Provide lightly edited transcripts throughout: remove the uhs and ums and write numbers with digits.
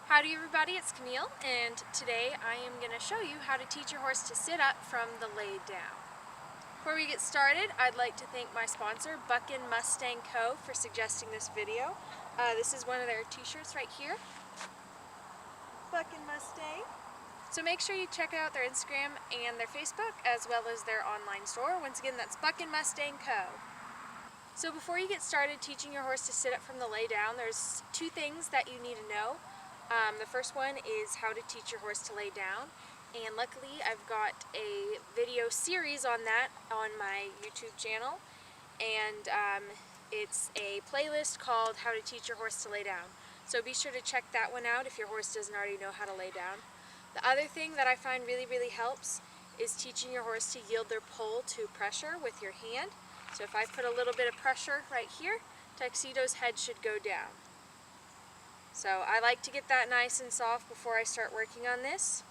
Howdy everybody, it's Camille, and today I am going to show you how to teach your horse to sit up from the lay down. Before we get started, I'd like to thank my sponsor, Buckin Mustang Co. for suggesting this video. This is one of their t-shirts right here, Buckin Mustang. So make sure you check out their Instagram and their Facebook, as well as their online store. Once again, that's Buckin Mustang Co. So before you get started teaching your horse to sit up from the lay down, there's two things that you need to know. The first one is how to teach your horse to lay down, and luckily I've got a video series on that on my YouTube channel, and it's a playlist called How to Teach Your Horse to Lay Down. So be sure to check that one out if your horse doesn't already know how to lay down. The other thing that I find really helps is teaching your horse to yield their pull to pressure with your hand. So if I put a little bit of pressure right here, Tuxedo's head should go down. So I like to get that nice and soft before I start working on this.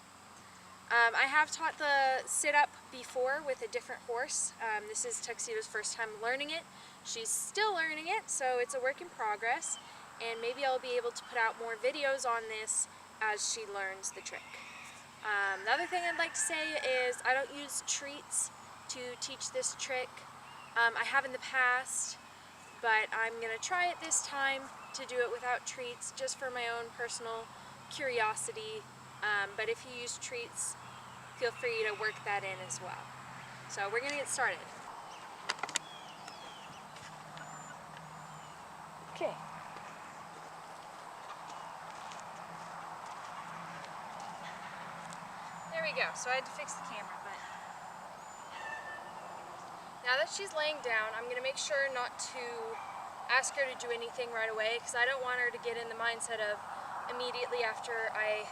I have taught the sit-up before with a different horse. This is Tuxedo's first time learning it. She's still learning it, so it's a work in progress. And maybe I'll be able to put out more videos on this as she learns the trick. The other thing I'd like to say is I don't use treats to teach this trick. I have in the past, but I'm going to try it this time to do it without treats, just for my own personal curiosity. But if you use treats, feel free to work that in as well. So we're going to get started. Okay. There we go. So I had to fix the camera, but now that she's laying down, I'm going to make sure not to ask her to do anything right away, because I don't want her to get in the mindset of immediately after I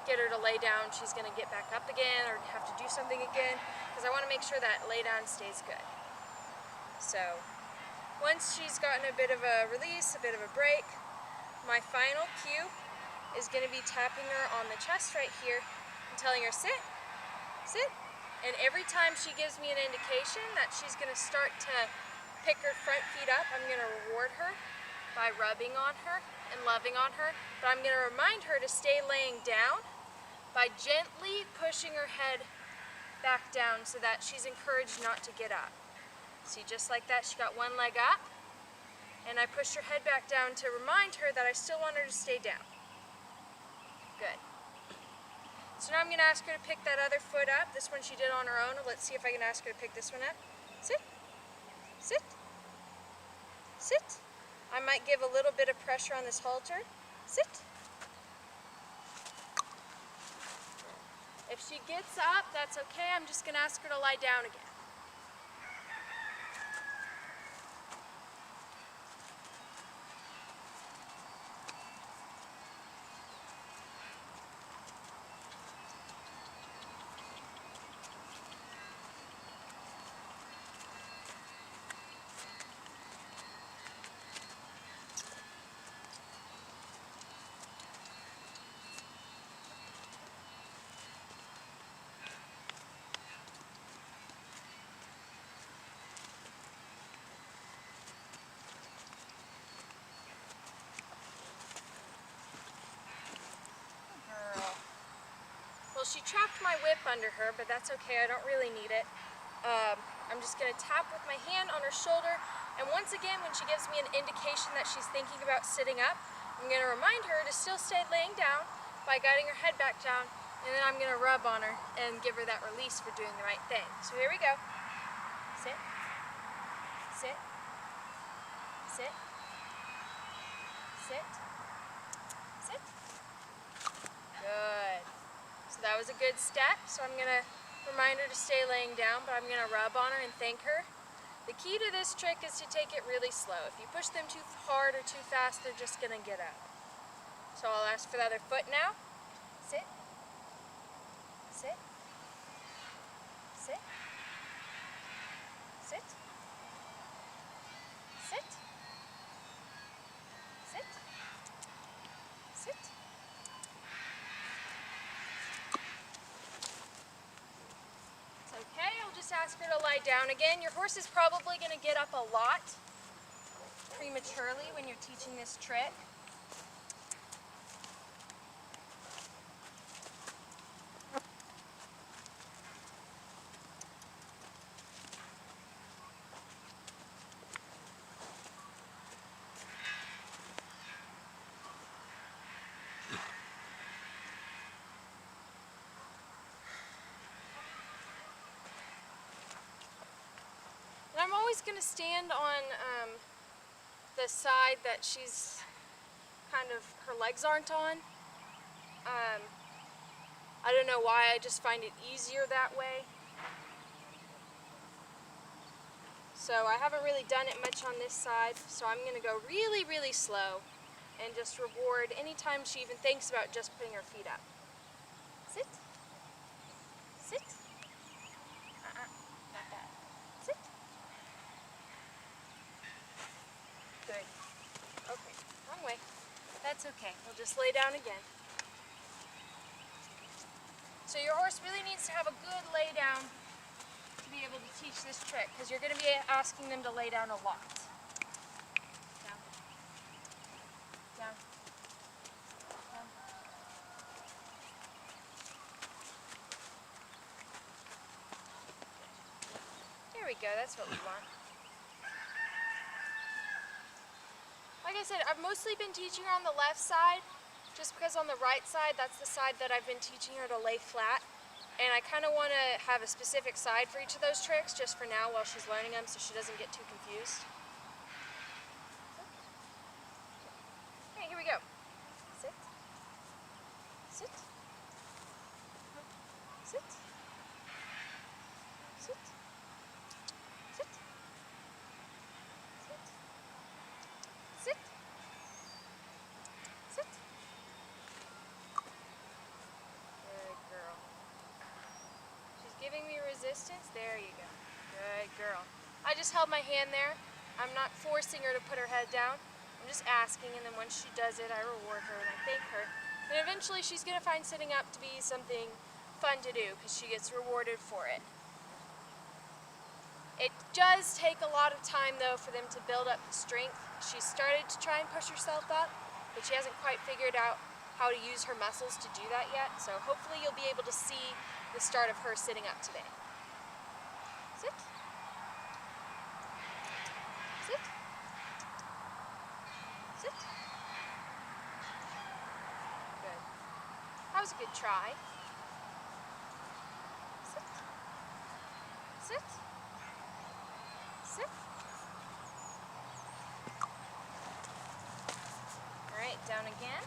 get her to lay down, she's going to get back up again or have to do something again, because I want to make sure that lay down stays good. So once she's gotten a bit of a release, a bit of a break, my final cue is going to be tapping her on the chest right here and telling her sit, sit. And every time she gives me an indication that she's going to start to pick her front feet up, I'm going to reward her by rubbing on her and loving on her. But I'm going to remind her to stay laying down by gently pushing her head back down so that she's encouraged not to get up. See, just like that, she got one leg up, and I pushed her head back down to remind her that I still want her to stay down. Good. So now I'm going to ask her to pick that other foot up. This one she did on her own. Let's see if I can ask her to pick this one up. Sit. Sit. Sit. I might give a little bit of pressure on this halter. Sit. If she gets up, that's okay. I'm just going to ask her to lie down again. She trapped my whip under her, but that's okay. I don't really need it. I'm just going to tap with my hand on her shoulder, and once again, when she gives me an indication that she's thinking about sitting up, I'm going to remind her to still stay laying down by guiding her head back down, and then I'm going to rub on her and give her that release for doing the right thing. So here we go. Sit. Sit. Sit. Sit. Sit. Good. So that was a good step, so I'm going to remind her to stay laying down, but I'm going to rub on her and thank her. The key to this trick is to take it really slow. If you push them too hard or too fast, they're just going to get up. So I'll ask for the other foot now. Sit. Sit. Sit. Sit. Sit. Sit. Sit. Okay, I'll just ask her to lie down again. Your horse is probably going to get up a lot prematurely when you're teaching this trick. always going to stand on the side that she's kind of, her legs aren't on. I don't know why, I just find it easier that way. So I haven't really done it much on this side, so I'm going to go really, really slow and just reward anytime she even thinks about just putting her feet up. Sit. Sit. Not that. Sit. Good. Okay, wrong way. That's okay. We'll just lay down again. So your horse really needs to have a good lay down to be able to teach this trick, because you're going to be asking them to lay down a lot. Down. Down. Down. There we go, that's what we want. Like I said, I've mostly been teaching her on the left side, just because on the right side, that's the side that I've been teaching her to lay flat. And I kind of want to have a specific side for each of those tricks, just for now while she's learning them, so she doesn't get too confused. Okay, here we go. Sit. Sit. Sit. Sit. Sit. Sit. Sit. Sit. Good girl. She's giving me resistance. There you go. Good girl. I just held my hand there. I'm not forcing her to put her head down. I'm just asking, and then once she does it, I reward her and I thank her. And eventually she's going to find sitting up to be something fun to do because she gets rewarded for it. It does take a lot of time, though, for them to build up the strength. She started to try and push herself up, but she hasn't quite figured out how to use her muscles to do that yet. So hopefully you'll be able to see the start of her sitting up today. Sit. Sit. Sit. Good. That was a good try. Sit. Sit. Sit. All right, down again.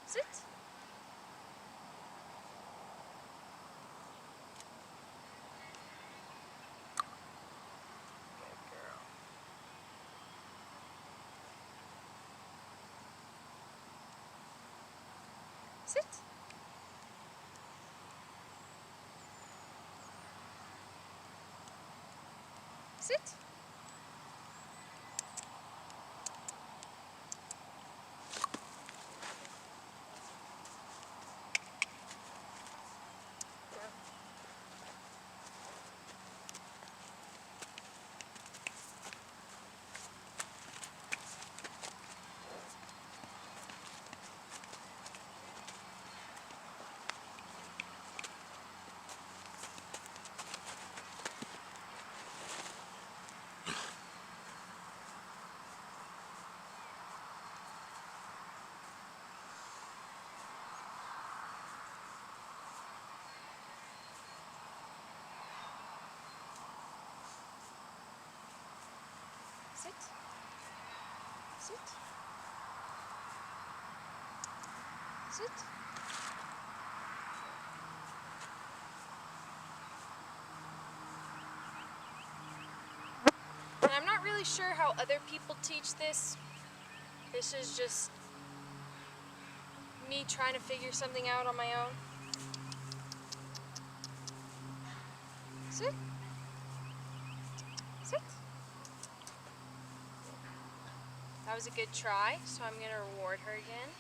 Sit. Good girl. Sit. Sit. Sit. Sit. Sit. And I'm not really sure how other people teach this. This is just me trying to figure something out on my own. Sit. Sit. That was a good try, so I'm going to reward her again.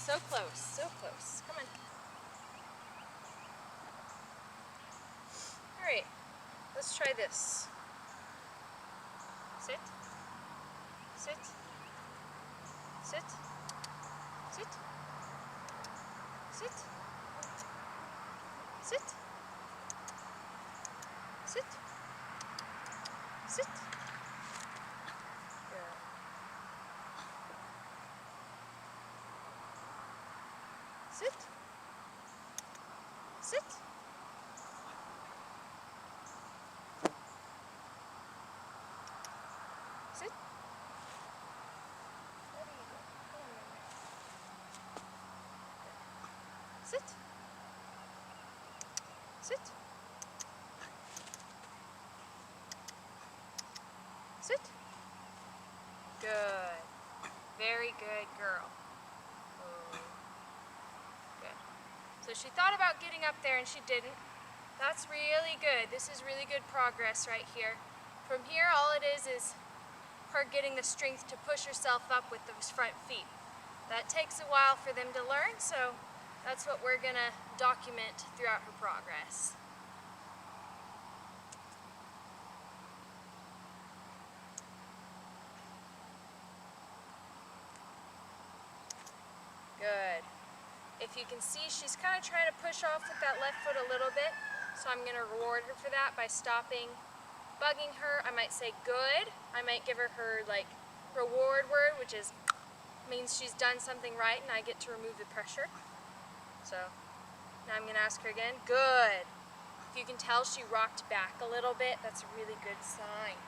So close, so close. Come on. All right, let's try this. Sit, sit, sit, sit, sit, sit, sit, sit. Good. Sit, sit. Sit. There you go. Come on, sit. Sit. Sit. Good. Very good girl. Oh. Good. So she thought about getting up there and she didn't. That's really good. This is really good progress right here. From here, all it is her getting the strength to push herself up with those front feet. That takes a while for them to learn, so that's what we're gonna document throughout her progress. Good. If you can see, she's kind of trying to push off with that left foot a little bit, so I'm gonna reward her for that by stopping, bugging her. I might say good. I might give her like reward word, which means she's done something right and I get to remove the pressure. So now I'm gonna ask her again, good. If you can tell, she rocked back a little bit. That's a really good sign.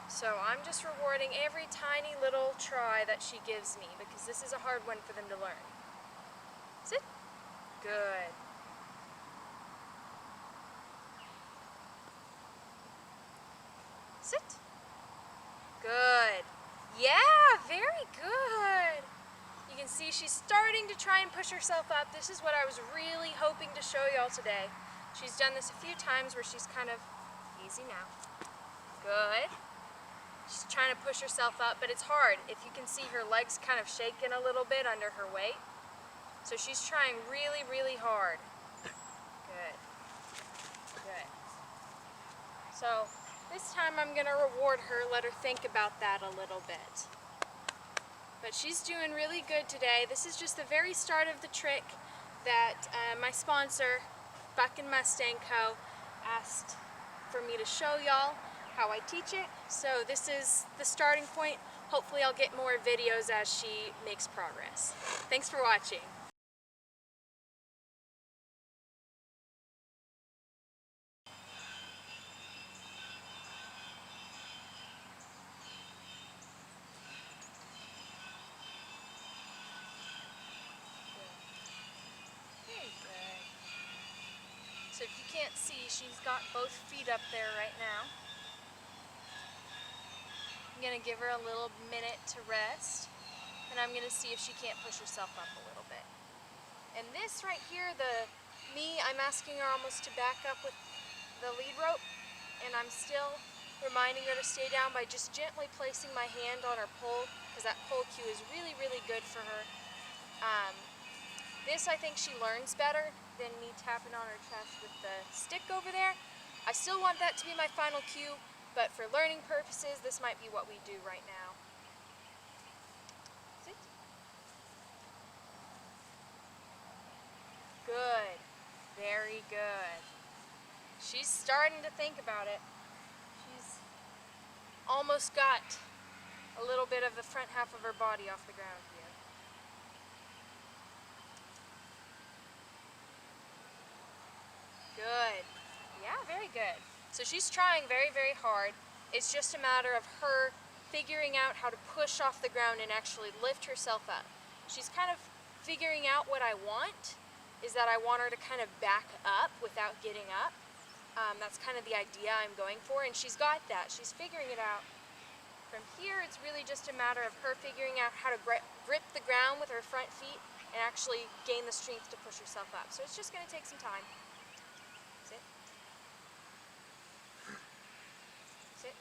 So I'm just rewarding every tiny little try that she gives me because this is a hard one for them to learn. Sit. Good. Sit. Good. Yeah, very good. You can see she's starting to try and push herself up. This is what I was really hoping to show y'all today. She's done this a few times where she's kind of easy now. Good. She's trying to push herself up, but it's hard. If you can see, her legs kind of shaking a little bit under her weight. So she's trying really, really hard. Good. Good. So this time I'm going to reward her, let her think about that a little bit. But she's doing really good today. This is just the very start of the trick that my sponsor, Buck and Mustang Co., asked for me to show y'all how I teach it. So this is the starting point. Hopefully I'll get more videos as she makes progress. Thanks for watching. Very good. So if you can't see, she's got both feet up there right now. I'm gonna give her a little minute to rest, and I'm gonna see if she can't push herself up a little bit. And this right here, I'm asking her almost to back up with the lead rope, and I'm still reminding her to stay down by just gently placing my hand on her pole, because that pole cue is really, really good for her. This, I think she learns better than me tapping on her chest with the stick over there. I still want that to be my final cue, but for learning purposes, this might be what we do right now. Sit. Good. Very good. She's starting to think about it. She's almost got a little bit of the front half of her body off the ground here. Good. Yeah, very good. So she's trying very, very hard. It's just a matter of her figuring out how to push off the ground and actually lift herself up. She's kind of figuring out what I want, is that I want her to kind of back up without getting up. That's kind of the idea I'm going for, and she's got that. She's figuring it out. From here, it's really just a matter of her figuring out how to grip the ground with her front feet and actually gain the strength to push herself up. So it's just going to take some time. Sit. Sit.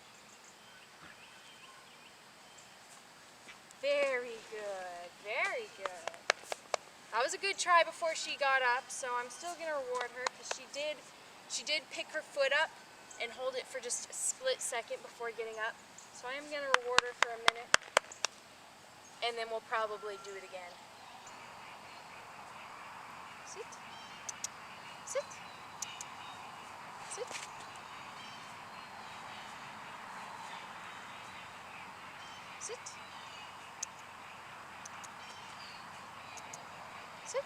Very good. Very good. That was a good try before she got up, so I'm still gonna reward her because she did pick her foot up and hold it for just a split second before getting up. So I am gonna reward her for a minute, and then we'll probably do it again. Sit. Sit. Sit. Sit. Sit.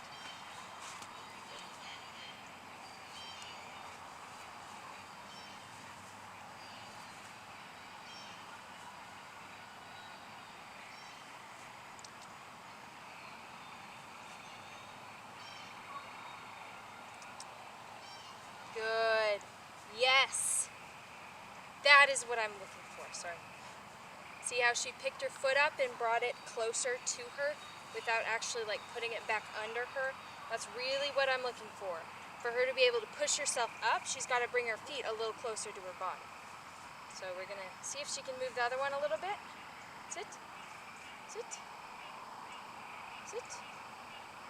Good. Yes. That is what I'm looking for. Sorry. See how she picked her foot up and brought it closer to her without actually like putting it back under her? That's really what I'm looking for. For her to be able to push herself up, she's got to bring her feet a little closer to her body. So we're going to see if she can move the other one a little bit. Sit. Sit. Sit.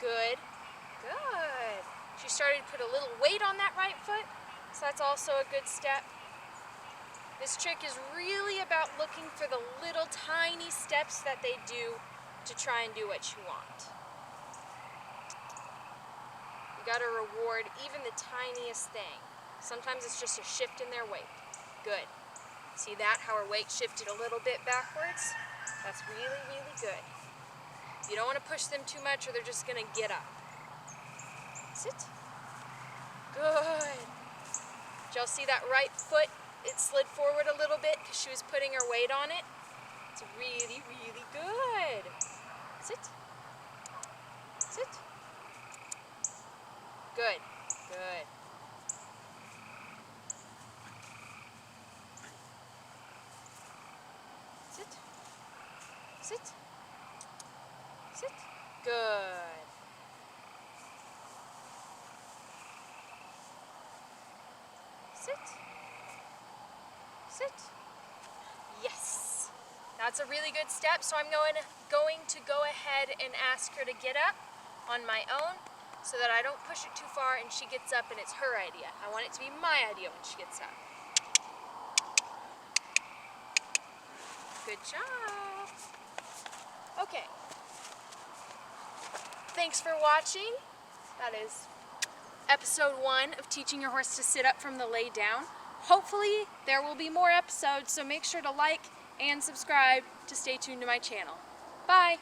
Good. Good. She started to put a little weight on that right foot, so that's also a good step. This trick is really about looking for the little tiny steps that they do to try and do what you want. You got to reward even the tiniest thing. Sometimes it's just a shift in their weight. Good. See that? How her weight shifted a little bit backwards? That's really, really good. You don't want to push them too much or they're just going to get up. Sit. Good. Did y'all see that right foot? It slid forward a little bit because she was putting her weight on it. It's really, really good. Sit. Sit. Good. Good. Sit. Sit. Sit. Good. Sit. Sit. Yes. That's a really good step, so I'm going to go ahead and ask her to get up on my own so that I don't push it too far and she gets up and it's her idea. I want it to be my idea when she gets up. Good job. Okay. Thanks for watching. That is episode 1 of teaching your horse to sit up from the lay down. Hopefully there will be more episodes, so make sure to like and subscribe to stay tuned to my channel. Bye!